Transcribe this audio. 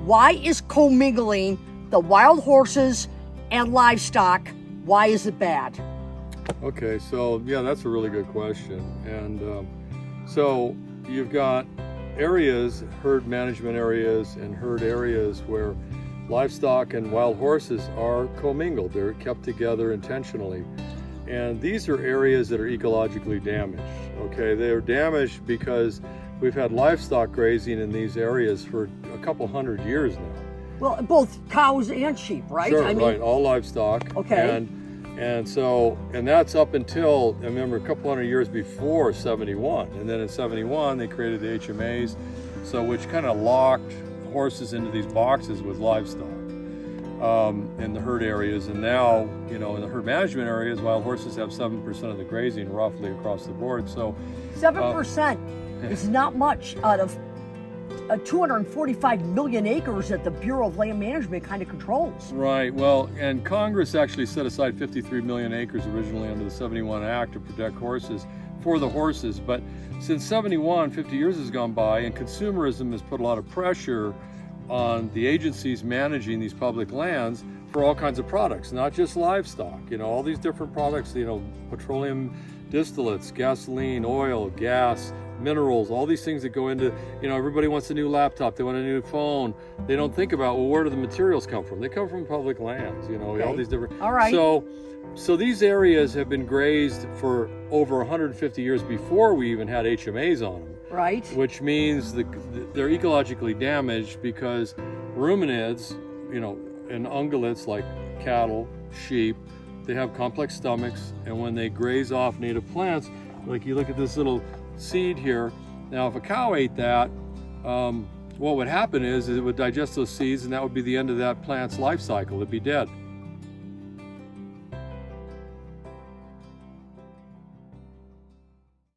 Why is commingling the wild horses and livestock, why is it bad? Okay, so yeah, that's a really good question. And so you've got areas, herd management areas and herd areas where livestock and wild horses are commingled. They're kept together intentionally. And these are areas that are ecologically damaged. Okay, they're damaged because we've had livestock grazing in these areas for a couple hundred years now. Well, both cows and sheep, right? Sure, I mean, right, all livestock. Okay. And that's up until, I remember, a couple hundred years before 71. And then in 71, they created the HMAs, so which kind of locked horses into these boxes with livestock in the herd areas. And now, in the herd management areas, wild horses have 7% of the grazing roughly across the board. So 7% is not much out of 245 million acres that the Bureau of Land Management kind of controls. Right, well, and Congress actually set aside 53 million acres originally under the 71 Act to protect horses, for the horses. But since 71, 50 years has gone by, and consumerism has put a lot of pressure on the agencies managing these public lands for all kinds of products, not just livestock, all these different products, petroleum distillates, gasoline, oil, gas, minerals, all these things that go into, everybody wants a new laptop, they want a new phone. They don't think about, well, where do the materials come from? They come from public lands, Okay. all these different. All right. So these areas have been grazed for over 150 years before we even had HMAs on them. Right. Which means they're ecologically damaged because ruminants, and ungulates like cattle, sheep, they have complex stomachs, and when they graze off native plants, like you look at this little seed here. Now, if a cow ate that, what would happen is it would digest those seeds, and that would be the end of that plant's life cycle. It'd be dead.